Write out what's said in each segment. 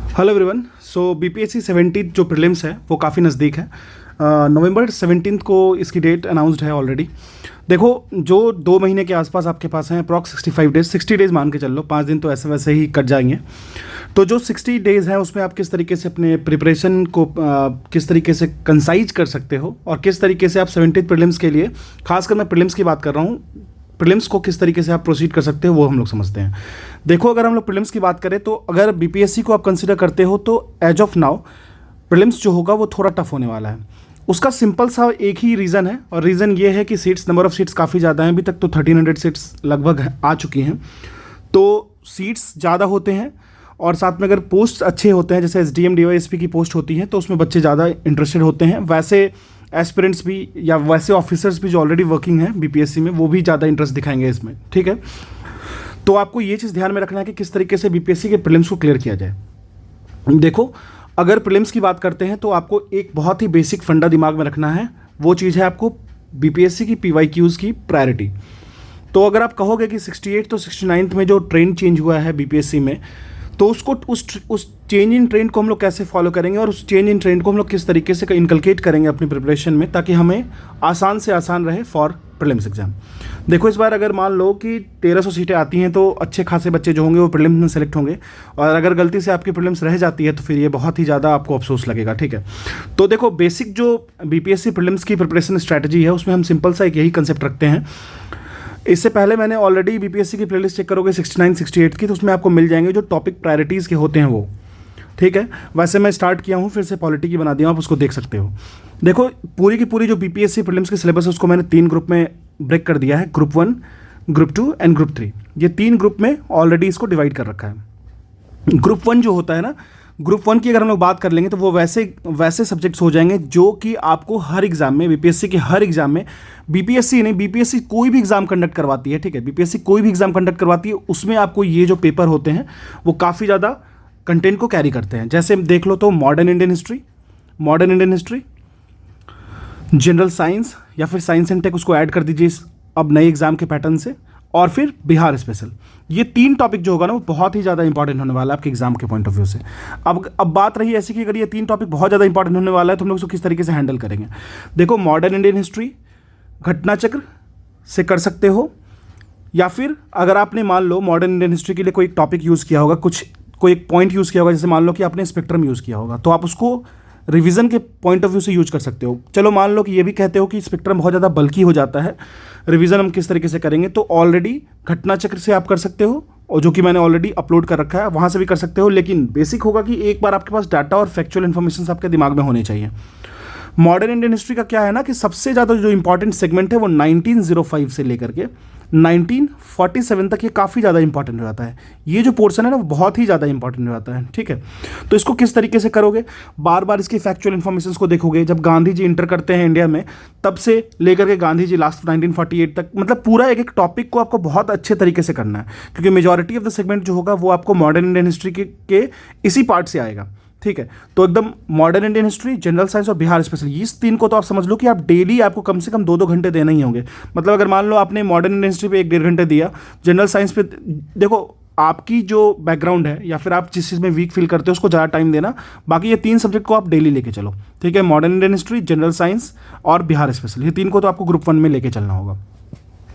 Hello everyone. सो BPSC 17 जो prelims है वो काफ़ी नज़दीक है। नवंबर 17 को इसकी डेट अनाउंस्ड है ऑलरेडी। देखो, जो 2 महीने के आसपास आपके पास हैं, अप्रॉक्स 65 डेज, 60 डेज़ मान के चल लो, 5 दिन तो ऐसे वैसे ही कट जाएंगे। तो जो 60 डेज़ हैं उसमें आप किस तरीके से अपने प्रिपरेशन को किस तरीके से कंसाइज कर सकते हो और किस तरीके से आप 17 प्रीलिम्स के लिए, खासकर मैं प्रीलिम्स की बात कर रहा हूँ, प्रीलिम्स को किस तरीके से आप प्रोसीड कर सकते हो वो हम लोग समझते हैं। देखो, अगर हम लोग प्रीलिम्स की बात करें तो अगर बीपीएससी को आप कंसीडर करते हो तो एज ऑफ नाउ प्रीलिम्स जो होगा वो थोड़ा टफ होने वाला है। उसका सिंपल सा एक ही रीज़न है, और रीज़न ये है कि नंबर ऑफ़ सीट्स काफ़ी ज़्यादा हैं। अभी तक तो 1300 सीट्स लगभग आ चुकी हैं। तो सीट्स ज़्यादा होते हैं और साथ में अगर पोस्ट अच्छे होते हैं, जैसे एसडीएम डीवाईएसपी की पोस्ट होती हैं, तो उसमें बच्चे ज़्यादा इंटरेस्टेड होते हैं। वैसे एस्पिरेंट्स भी या वैसे ऑफिसर्स भी जो ऑलरेडी वर्किंग हैं बीपीएससी में, वो भी ज़्यादा इंटरेस्ट दिखाएंगे इसमें। ठीक है, तो आपको ये चीज़ ध्यान में रखना है कि किस तरीके से बीपीएससी के प्रीलिम्स को क्लियर किया जाए। देखो, अगर प्रीलिम्स की बात करते हैं तो आपको एक बहुत ही बेसिक फंडा दिमाग में रखना है। वो चीज़ है आपको बीपीएससी की पीवाईक्यूज़ की प्रायोरिटी। तो अगर आप कहोगे कि 68 तो 69 में जो ट्रेंड चेंज हुआ है बीपीएससी में, तो उसको उस चेंज इन ट्रेंड को हम लोग कैसे फॉलो करेंगे और उस चेंज इन ट्रेंड को हम लोग किस तरीके से इनकलकेट करेंगे अपनी प्रिपरेशन में, ताकि हमें आसान से आसान रहे फॉर प्रीलिम्स एग्जाम। देखो, इस बार अगर मान लो कि 1300 सीटें आती हैं तो अच्छे खासे बच्चे जो होंगे वो प्रीलिम्स में सेलेक्ट होंगे, और अगर गलती से आपकी प्रीलिम्स रह जाती है तो फिर ये बहुत ही ज़्यादा आपको अफसोस लगेगा। ठीक है, तो देखो, बेसिक जो बीपीएससी प्रीलिम्स की प्रिपरेशन स्ट्रैटेजी है उसमें हम सिंपल सा एक यही कंसेप्ट रखते हैं। इससे पहले मैंने ऑलरेडी बीपीएससी की प्लेलिस्ट चेक करोगे 69 68 की, तो उसमें आपको मिल जाएंगे जो टॉपिक प्रायोरिटीज़ के होते हैं वो। ठीक है, वैसे मैं स्टार्ट किया हूँ, फिर से पॉलिटी की बना दिया, आप उसको देख सकते हो। देखो, पूरी की पूरी जो बीपीएससी प्रीलिम्स की सिलेबस है उसको मैंने 3 ग्रुप में ब्रेक कर दिया है, ग्रुप 1, ग्रुप 2 एंड ग्रुप 3। ये 3 ग्रुप में ऑलरेडी इसको डिवाइड कर रखा है। ग्रुप 1 जो होता है ना, ग्रुप 1 की अगर हम लोग बात कर लेंगे तो वो वैसे सब्जेक्ट्स हो जाएंगे जो कि आपको हर एग्जाम में, बीपीएससी के हर एग्जाम में, बीपीएससी नहीं, बीपीएससी कोई भी एग्जाम कंडक्ट करवाती है। ठीक है, बीपीएससी कोई भी एग्जाम कंडक्ट करवाती है, उसमें आपको ये जो पेपर होते हैं वो काफ़ी ज़्यादा कंटेंट को कैरी करते हैं। जैसे देख लो तो modern Indian history, general science या फिर साइंस एंड टेक, उसको ऐड कर दीजिए अब नए एग्जाम के पैटर्न से, और फिर बिहार स्पेशल। ये 3 टॉपिक जो होगा ना वो बहुत ही ज़्यादा इंपॉर्टेंट होने वाला है आपके एग्जाम के पॉइंट ऑफ व्यू से। अब बात रही ऐसी कि अगर ये 3 टॉपिक बहुत ज़्यादा इंपॉर्टेंट होने वाला है तो हम लोग उसको किस तरीके से हैंडल करेंगे। देखो, मॉडर्न इंडियन हिस्ट्री घटना चक्र से कर सकते हो, या फिर अगर आपने मान लो मॉडर्न इंडियन हिस्ट्री के लिए कोई टॉपिक यूज़ किया होगा, कोई एक पॉइंट यूज़ किया होगा, जैसे मान लो कि आपने स्पेक्ट्रम यूज़ किया होगा, तो आप उसको रिवीजन के पॉइंट ऑफ व्यू से यूज कर सकते हो। चलो मान लो कि ये भी कहते हो कि स्पेक्ट्रम बहुत ज़्यादा बल्की हो जाता है, रिवीजन हम किस तरीके से करेंगे, तो ऑलरेडी घटना चक्र से आप कर सकते हो, और जो कि मैंने ऑलरेडी अपलोड कर रखा है, वहाँ से भी कर सकते हो। लेकिन बेसिक होगा कि एक बार आपके पास डाटा और फैक्चुअल इन्फॉर्मेशन आपके दिमाग में होने चाहिए। मॉडर्न इंडियन हिस्ट्री का क्या है ना कि सबसे ज़्यादा जो इंपॉर्टेंट सेगमेंट है वो 1905 से लेकर के 1947 तक ये काफ़ी ज़्यादा इंपॉर्टेंट हो जाता है। ये जो पोर्शन है ना वो बहुत ही ज़्यादा इंपॉर्टेंट हो जाता है। ठीक है, तो इसको किस तरीके से करोगे, बार बार इसकी फैक्चुअल इन्फॉर्मेशन को देखोगे। जब गांधी जी इंटर करते हैं इंडिया में, तब से लेकर के गांधी जी लास्ट 1948 तक, मतलब पूरा एक एक टॉपिक को आपको बहुत अच्छे तरीके से करना है, क्योंकि मेजॉरिटी ऑफ द सेगमेंट जो होगा वो आपको मॉडर्न इंडियन हिस्ट्री के इसी पार्ट से आएगा। ठीक है, तो एकदम modern Indian history, general science और बिहार स्पेशल, इस 3 को तो आप समझ लो कि आप डेली आपको कम से कम 2-2 घंटे देना ही होंगे। मतलब अगर मान लो आपने मॉडर्न इंडियन हिस्ट्री पे 1-1.5 घंटे दिया, जनरल साइंस पे, देखो आपकी जो बैकग्राउंड है या फिर आप जिस चीज़ में वीक फील करते हो उसको ज़्यादा टाइम देना, बाकी ये 3 सब्जेक्ट को आप डेली लेके चलो। ठीक है, modern Indian history, general science और बिहार स्पेशल, ये 3 को तो आपको ग्रुप 1 में लेके चलना होगा।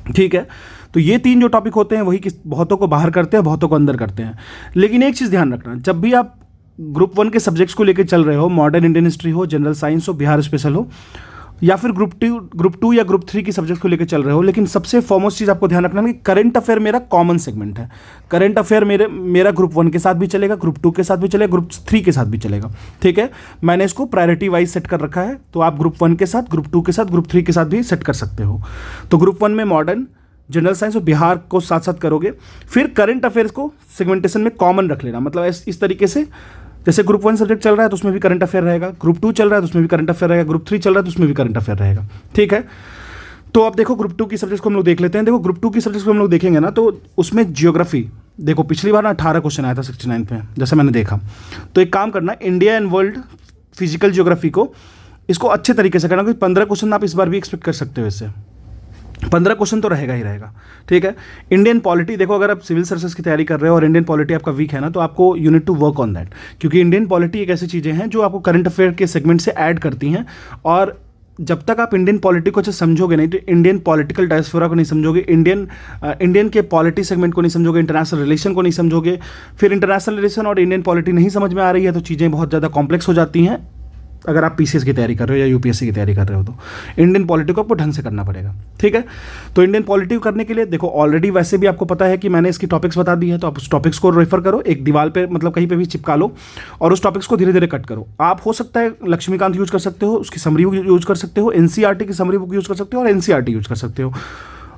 ठीक है, तो ये 3 जो टॉपिक होते हैं वही बहुतों को बाहर करते हैं, बहुतों को अंदर करते हैं। लेकिन एक चीज़ ध्यान रखना, जब भी आप ग्रुप 1 के सब्जेक्ट्स को लेकर चल रहे हो, मॉडर्न इंडियन हिस्ट्री हो, जनरल साइंस हो, बिहार स्पेशल हो, या फिर ग्रुप 2 या ग्रुप 3 की सब्जेक्ट को लेकर चल रहे हो, लेकिन सबसे फॉरमोस्ट चीज़ आपको ध्यान रखना है कि करंट अफेयर मेरा कॉमन सेगमेंट है। करंट अफेयर मेरा ग्रुप 1 के साथ भी चलेगा, ग्रुप 2 के साथ भी चलेगा, ग्रुप 3 के साथ भी चलेगा। ठीक है, मैंने इसको प्रायोरिटी वाइज सेट कर रखा है, तो आप ग्रुप 1 के साथ, ग्रुप 2 के साथ, ग्रुप 3 के साथ भी सेट कर सकते हो। तो ग्रुप 1 में मॉडर्न, जनरल साइंस और बिहार को साथ साथ करोगे, फिर करंट अफेयर्स को सेगमेंटेशन में कॉमन रख लेना। मतलब इस तरीके से, जैसे ग्रुप 1 सब्जेक्ट चल रहा है तो उसमें भी करंट अफेयर रहेगा, ग्रुप 2 चल रहा है तो उसमें भी करंट अफेयर रहेगा, ग्रुप 3 चल रहा है तो उसमें भी करंट अफेयर रहेगा। ठीक है, तो अब देखो ग्रुप 2 की सब्जेक्ट को हम लोग देख लेते हैं। देखो, ग्रुप 2 की सब्जेक्ट को हम लोग देखेंगे ना, तो उसमें जियोग्राफी, देखो पिछली बार ना 18 क्वेश्चन आया था 69 में, जैसे मैंने देखा। तो एक काम करना, India and world physical geography को, इसको अच्छे तरीके से करना, क्योंकि 15 क्वेश्चन आप इस बार भी एक्सपेक्ट कर सकते हो इससे। 15 क्वेश्चन तो रहेगा ही रहेगा, ठीक है। इंडियन पॉलिटी देखो, अगर आप सिविल सर्विसेज की तैयारी कर रहे हो और इंडियन पॉलिटी आपका वीक है ना, तो आपको you need to work on that, क्योंकि इंडियन पॉलिटी एक ऐसी चीज़ें हैं जो आपको करंट अफेयर के सेगमेंट से ऐड करती हैं। और जब तक आप इंडियन पॉलिटी को अच्छे समझोगे नहीं, तो इंडियन पॉलिटिकल डायस्फोरा को नहीं समझोगे, इंडियन के पॉलिटी सेगमेंट को नहीं समझोगे, इंटरनेशनल रिलेशन को नहीं समझोगे, फिर इंटरनेशनल रिलेशन और इंडियन पॉलिटी नहीं समझ में आ रही है तो चीज़ें बहुत ज़्यादा कॉम्प्लेक्स हो जाती हैं। अगर आप पीसीएस की तैयारी कर रहे हो या यूपीएससी की तैयारी कर रहे हो, तो इंडियन पॉलिटी को आपको ढंग से करना पड़ेगा, ठीक है। तो इंडियन पॉलिटी करने के लिए देखो, ऑलरेडी वैसे भी आपको पता है कि मैंने इसकी टॉपिक्स बता दी है, तो आप उस टॉपिक्स को रेफर करो, एक दीवार पे मतलब कहीं पे भी चिपका लो और उस टॉपिक्स को धीरे धीरे कट करो। आप हो सकता है लक्ष्मीकांत यूज कर सकते हो, उसकी समरी बुक यूज कर सकते हो, एनसीईआरटी की समरी बुक यूज कर सकते हो और एनसीईआरटी यूज कर सकते हो।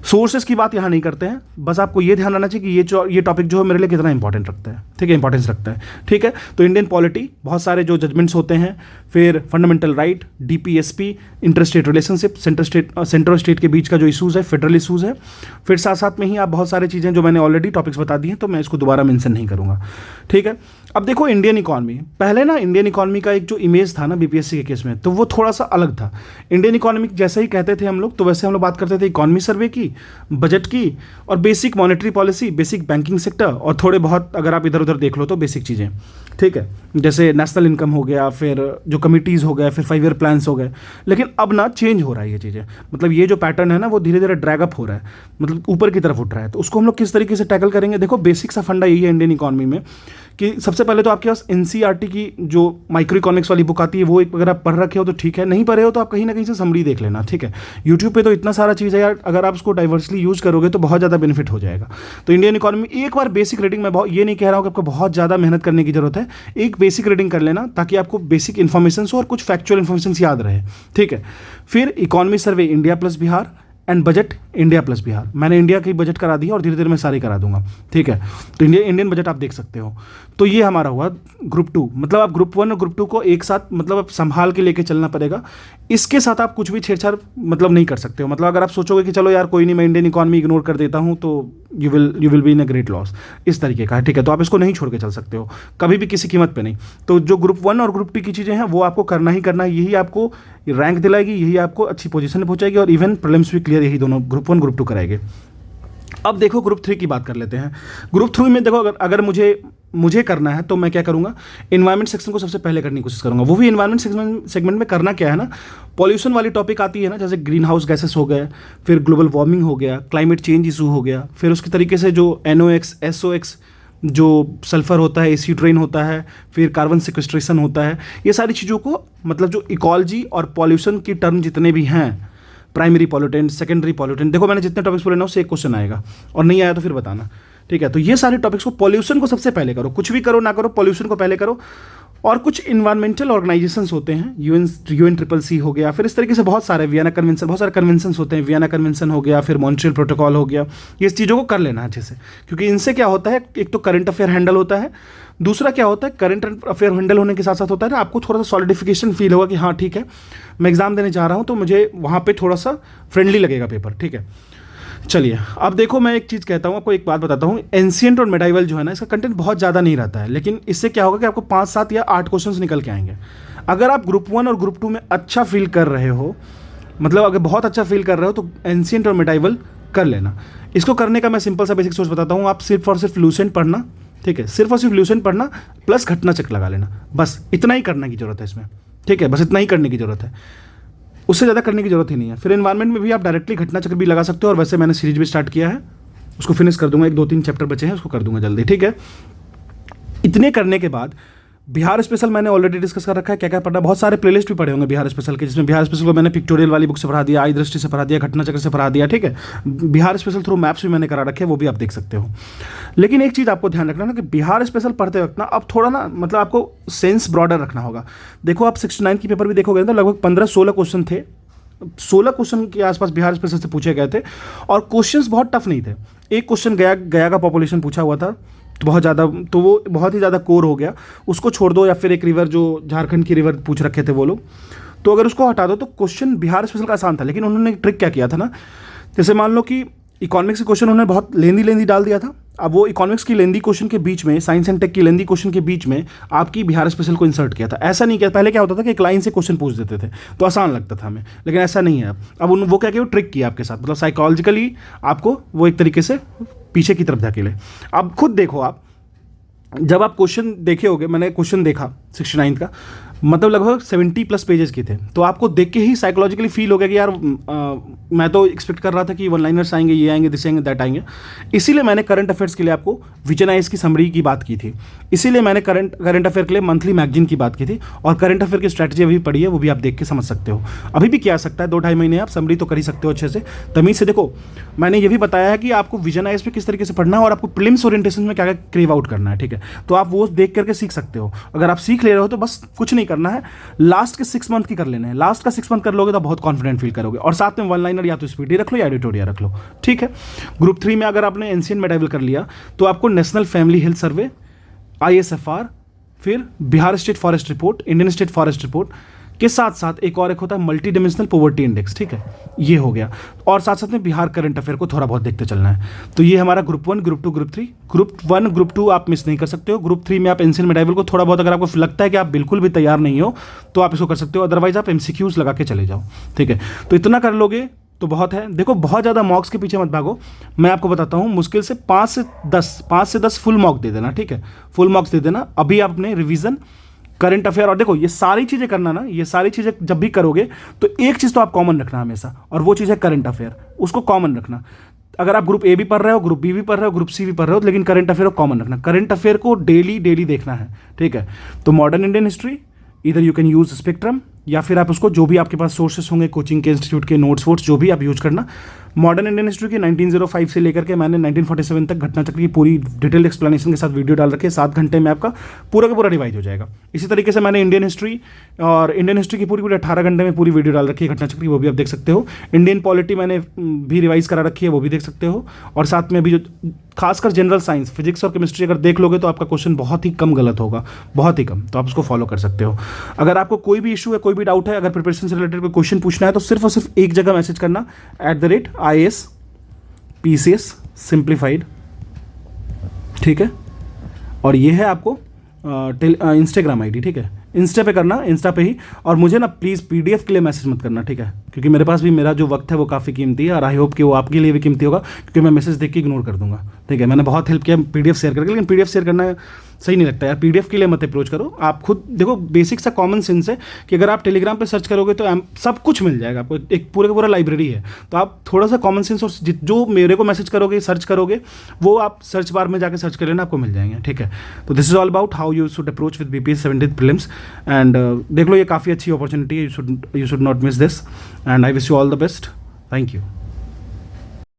सोर्सेस की बात यहाँ नहीं करते हैं, बस आपको ये ध्यान रखना चाहिए कि ये टॉपिक जो है मेरे लिए कितना इंपॉर्टेंट रखता है, ठीक है, इंपॉर्टेंस रखता है, ठीक है। तो इंडियन पॉलिटी बहुत सारे जो जजमेंट्स होते हैं, फिर fundamental right, DPSP, inter state relationship, central state के बीच का जो इशूज़ है, फेडरल इशूज़ है, फिर साथ साथ में ही आप बहुत सारी चीज़ें जो मैंने ऑलरेडी टॉपिक्स बता दी हैं, तो मैं इसको दोबारा मेंशन नहीं करूँगा, ठीक है। अब देखो इंडियन इकॉनमी, पहले ना इंडियन इकॉनमी का एक जो इमेज था ना बीपीएससी के केस में, तो वो थोड़ा सा अलग था। इंडियन इकॉनमी जैसे ही कहते थे हम लोग, तो वैसे हम लोग बात करते थे इकॉनमी सर्वे की, बजट की, और basic monetary policy, basic banking sector, और थोड़े बहुत अगर आप इधर उधर देख लो तो बेसिक चीज़ें, ठीक है, जैसे नेशनल इनकम हो गया, फिर जो कमिटीज़ हो गए, फिर 5 ईयर प्लान्स हो गए। लेकिन अब ना चेंज हो रहा है ये चीज़ें, मतलब ये जो पैटर्न है ना वो धीरे धीरे ड्रैग अप हो रहा है, मतलब ऊपर की तरफ उठ रहा है। तो उसको हम लोग किस तरीके से टैकल करेंगे? देखो बेसिक सा फंडा यही है इंडियन इकॉनमी में कि सबसे पहले तो आपके पास एनसीईआरटी की जो माइक्रो इकोनॉमिक्स वाली बुक आती है वो एक अगर आप पढ़ रखे हो तो ठीक है, नहीं पढ़े हो तो आप कहीं ना कहीं से समरी देख लेना, ठीक है। यूट्यूब पे तो इतना सारा चीज़ है यार, अगर आप उसको डाइवर्सली यूज़ करोगे तो बहुत ज़्यादा बेनिफिट हो जाएगा। तो इंडियन इकॉनमी एक बार बेसिक रीडिंग में, बहुत ये नहीं कह रहा हूँ कि आपको बहुत ज़्यादा मेहनत करने की जरूरत है, एक बेसिक रीडिंग कर लेना ताकि आपको बेसिक इन्फॉर्मेशन और कुछ फैक्चुअल इन्फॉर्मेशन याद रहे, ठीक है। फिर economy survey India plus Bihar and budget India plus Bihar, मैंने इंडिया की बजट करा दी है और धीरे धीरे मैं सारी करा दूंगा, ठीक है। तो इंडियन बजट आप देख सकते हो। तो ये हमारा हुआ ग्रुप 2, मतलब आप ग्रुप 1 और ग्रुप 2 को एक साथ मतलब आप संभाल के लेके चलना पड़ेगा। इसके साथ आप कुछ भी छेड़छाड़ मतलब नहीं कर सकते हो। मतलब अगर आप सोचोगे कि चलो यार कोई नहीं, मैं इंडियन इकॉनमी इग्नोर कर देता हूँ, तो you will be in a great loss, इस तरीके का है, ठीक है। तो आप इसको नहीं छोड़ के चल सकते हो कभी भी किसी कीमत पे नहीं। तो जो ग्रुप 1 और ग्रुप 2 की चीज़ें हैं वो आपको करना ही करना है, यही आपको रैंक दिलाएगी, यही आपको अच्छी पोजीशन में पहुंचाएगी, और इवन प्रीलिम्स भी क्लियर यही दोनों ग्रुप 1 ग्रुप 2 कराएंगे। अब देखो ग्रुप 3 की बात कर लेते हैं। ग्रुप 3 में देखो अगर मुझे करना है तो मैं क्या करूंगा, इन्वायरमेंट सेक्शन को सबसे पहले करने की कोशिश करूंगा। वो भी इन्वायरमेंट सेगमेंट में करना क्या है ना, पॉल्यूशन वाली टॉपिक आती है ना, जैसे ग्रीन हाउस गैसेस हो गए, फिर ग्लोबल वार्मिंग हो गया, क्लाइमेट चेंज इशू हो गया, फिर उसके तरीके से जो NOx SOx जो सल्फर होता है, एसी ट्रेन होता है, फिर कार्बन सिक्वेस्ट्रेशन होता है, ये सारी चीज़ों को मतलब जो इकोलॉजी और पॉल्यूशन की टर्म जितने भी हैं, प्राइमरी पॉल्यूटेंट, सेकेंडरी पॉल्यूटेंट, देखो मैंने जितने टॉपिक्स बोले ना उससे एक क्वेश्चन आएगा, और नहीं आया तो फिर बताना, ठीक है। तो ये सारे टॉपिक्स को, पॉल्यूशन को सबसे पहले करो, कुछ भी करो ना करो पॉल्यूशन को पहले करो। और कुछ इन्वायरमेंटल ऑर्गेनाइजेशंस होते हैं, UNCCC हो गया, फिर इस तरीके से बहुत सारे वियना कन्वेंशन, बहुत सारे कन्वेंशंस होते हैं, वियना कन्वेंशन हो गया, फिर मॉन्ट्रियल प्रोटोकॉल हो गया। ये चीज़ों को कर लेना अच्छे से, क्योंकि इनसे क्या होता है, एक तो करंट अफेयर हैंडल होता है, दूसरा क्या होता है, करंट अफेयर हैंडल होने के साथ साथ होता है ना, आपको थोड़ा सा सॉलिडिफिकेशन फील होगा कि हाँ ठीक है मैं एग्जाम देने जा रहा हूँ, तो मुझे वहाँ पे थोड़ा सा फ्रेंडली लगेगा पेपर, ठीक है। चलिए अब देखो, मैं एक चीज़ कहता हूँ आपको, एक बात बताता हूँ, एंशिएंट और मेडाइवल जो है ना, इसका कंटेंट बहुत ज़्यादा नहीं रहता है, लेकिन इससे क्या होगा कि आपको 5, 7 या 8 क्वेश्चंस निकल के आएंगे। अगर आप ग्रुप 1 और ग्रुप 2 में अच्छा फील कर रहे हो, मतलब अगर बहुत अच्छा फील कर रहे हो, तो एंशिएंट और मेडाइवल कर लेना। इसको करने का मैं सिंपल सा बेसिक सोर्स बताता हूँ, आप सिर्फ और सिर्फ लूसेंट पढ़ना, ठीक है, सिर्फ और सिर्फ लूसेंट पढ़ना प्लस घटना चक्र लगा लेना, बस इतना ही करने की जरूरत है इसमें, ठीक है, बस इतना ही करने की जरूरत है, उससे ज़्यादा करने की जरूरत ही नहीं है। फिर एनवायरनमेंट में भी आप डायरेक्टली घटना चक्र भी लगा सकते हो, और वैसे मैंने सीरीज भी स्टार्ट किया है, उसको फिनिश कर दूंगा, 1, 2, 3 चैप्टर बचे हैं, उसको कर दूंगा जल्दी, ठीक है। इतने करने के बाद बिहार स्पेशल मैंने ऑलरेडी डिस्कस कर रखा है, क्या क्या पढ़ना, बहुत सारे प्लेलिस्ट भी पढ़े होंगे बिहार स्पेशल के, जिसमें बिहार स्पेशल को मैंने पिक्टोरियल वाली बुक से पढ़ा दिया, आई दृष्टि से पढ़ा दिया, घटना चक्र से पढ़ा दिया, ठीक है। बिहार स्पेशल थ्रू मैप्स भी मैंने करा रखे हैं, वो भी आप देख सकते हो। लेकिन एक चीज़ आपको ध्यान रखना ना, कि बिहार स्पेशल पढ़ते वक्त ना अब थोड़ा ना मतलब आपको सेंस ब्रॉडर रखना होगा। देखो आप 69 की पेपर भी देखोगे तो लगभग 15-16 क्वेश्चन थे, 16 क्वेश्चन के आसपास बिहार स्पेशल से पूछे गए थे, और क्वेश्चंस बहुत टफ नहीं थे। एक क्वेश्चन गया का पॉपुलेशन पूछा हुआ था, तो बहुत ज़्यादा, तो वो बहुत ही ज़्यादा कोर हो गया, उसको छोड़ दो, या फिर एक रिवर जो झारखंड की रिवर पूछ रखे थे वो लोग, तो अगर उसको हटा दो तो क्वेश्चन बिहार स्पेशल का आसान था। लेकिन उन्होंने ट्रिक क्या किया था ना, जैसे मान लो कि इकोनॉमिक्स के क्वेश्चन उन्होंने बहुत लेंदी डाल दिया था, अब वो इकोनॉमिक्स की लेंदी क्वेश्चन के बीच में, साइंस एंड टेक की लेंदी क्वेश्चन के बीच में आपकी बिहार स्पेशल को इंसर्ट किया था। ऐसा नहीं किया, पहले क्या होता था कि एक लाइन से क्वेश्चन पूछ देते थे तो आसान लगता था हमें, लेकिन ऐसा नहीं है अब वो क्या किया, वो ट्रिक किया आपके साथ, मतलब साइकोलॉजिकली आपको वो एक तरीके से पीछे की तरफ धकेले। अब खुद देखो, आप जब आप क्वेश्चन देखे होगे, मैंने क्वेश्चन देखा 69 का, मतलब लगभग 70+ पेजेस के थे, तो आपको देख के ही साइकोलॉजिकली फील हो गया कि यार मैं तो एक्सपेक्ट कर रहा था कि वन लाइनर्स आएंगे, ये आएंगे, दिस आएंगे, दैट आएंगे। इसीलिए मैंने करंट अफेयर्स के लिए आपको विजनाइज की समरी की बात की थी, इसीलिए मैंने करंट अफेयर के लिए मंथली मैगजीन की बात की थी, और करंट अफेयर की स्ट्रैटेजी अभी पढ़ी है, वो भी आप देख के समझ सकते हो। अभी भी क्या सकता है, 2-2.5 महीने आप समरी तो कर ही सकते हो अच्छे से, तमीज़ से। देखो, मैंने ये भी बताया है कि आपको विजनाइज पे किस तरीके से पढ़ना है और आपको प्रीलिम्स ओरिएंटेशन में क्या क्या क्रेव आउट करना है, ठीक है, तो आप वो देख करके सीख सकते हो। अगर आप सीख ले रहे हो तो बस कुछ नहीं करना है, लास्ट के 6 मंथ की कर लेना है, लास्ट का 6 मंथ कर लोगे तो बहुत कॉन्फिडेंट फील करोगे, और साथ में वन लाइनर या तो स्पीडी रख लो या एडिटोरियल रख लो, ठीक है। ग्रुप 3 में अगर आपने एनसीएन मेडाइवल कर लिया तो आपको national family health survey, ISFR, फिर Bihar state forest report, Indian state forest report के साथ साथ एक होता है मल्टी डिमेंशनल पॉवर्टी इंडेक्स, ठीक है, ये हो गया, और साथ साथ में बिहार करंट अफेयर को थोड़ा बहुत देखते चलना है। तो ये हमारा group 1, group 2, group 3। Group 1, group 2 आप मिस नहीं कर सकते हो। ग्रुप 3 में आप एनसीएन मेडाइवल को थोड़ा बहुत, अगर आपको लगता है कि आप बिल्कुल भी तैयार नहीं हो तो आप इसको कर सकते हो, अदरवाइज आप MCQs लगा के चले जाओ, ठीक है। तो इतना कर लोगे तो बहुत है। देखो, बहुत ज़्यादा मॉक्स के पीछे मत भागो, मैं आपको बताता हूँ, मुश्किल से 5 से 10 फुल मॉक दे देना, ठीक है, फुल मॉक्स दे देना। अभी आपने रिवीजन, करंट अफेयर, और देखो ये सारी चीज़ें करना ना, ये सारी चीज़ें जब भी करोगे तो एक चीज़ तो आप कॉमन रखना हमेशा, और वो चीज़ है करंट अफेयर, उसको कॉमन रखना। अगर आप ग्रुप A भी पढ़ रहे हो, ग्रुप B भी पढ़ रहे हो, ग्रुप C भी पढ़ रहे हो, लेकिन करंट अफेयर को कॉमन रखना, करंट अफेयर को डेली देखना है, ठीक है। तो मॉडर्न इंडियन हिस्ट्री, इधर यू कैन यूज स्पेक्ट्रम, या फिर आप उसको जो भी आपके पास सोर्सेस होंगे, कोचिंग के, इंस्टीट्यूट के नोट्स वोट्स, जो भी आप यूज करना। मॉडर्न इंडियन हिस्ट्री की 1905 से लेकर के मैंने 1947 तक घटनाचक्र की पूरी डिटेल्ड एक्सप्लेनेशन के साथ वीडियो डाल रखी है, 7 घंटे में आपका पूरा का पूरा रिवाइज हो जाएगा। इसी तरीके से मैंने इंडियन हिस्ट्री की पूरी 18 घंटे में पूरी वीडियो डाल रखी है घटनाचक्र की, वो भी आप देख सकते हो। इंडियन पॉलिटी मैंने भी रिवाइज करा रखी है, वो भी देख सकते हो। और साथ में अभी जो खासकर जनरल साइंस, फिजिक्स और केमिस्ट्री अगर देख लोगे तो आपका क्वेश्चन बहुत ही कम गलत होगा, बहुत ही कम, तो आप उसको फॉलो कर सकते हो। अगर आपको कोई भी इशू है, कोई भी डाउट है, अगर प्रिपरेशन से रिलेटेड कोई क्वेश्चन पूछना है तो सिर्फ और सिर्फ एक जगह मैसेज करना, @IAS PCS सिंप्लीफाइड, ठीक है। और ये है आपको इंस्टाग्राम ID, ठीक है, इंस्टा पे करना, इंस्टा पे ही। और मुझे ना प्लीज़ PDF के लिए मैसेज मत करना, ठीक है, क्योंकि मेरे पास भी मेरा जो वक्त है वो काफ़ी कीमती है, और आई होप कि वो आपके लिए भी कीमती होगा, क्योंकि मैं मैसेज देख के इग्नोर कर दूंगा, ठीक है। मैंने बहुत हेल्प किया PDF शेयर करके, लेकिन PDF शेयर करना सही नहीं लगता यार, PDF के लिए मत अप्रोच करो। आप खुद देखो, बेसिक सा कॉमन सेंस है कि अगर आप टेलीग्राम पे सर्च करोगे तो सब कुछ मिल जाएगा आपको, एक पूरे का पूरा लाइब्रेरी है। तो आप थोड़ा सा कॉमन सेंस, और जो मेरे को मैसेज करोगे, सर्च करोगे, वो आप सर्च बार में जाके सर्च कर लेना, आपको मिल जाएंगे, ठीक है। तो this is all about how you should approach with BPSC 17th prelims, and देख लो, ये काफ़ी अच्छी अपॉर्चुनिटी है, you should not miss this, and I wish you all the best. Thank you.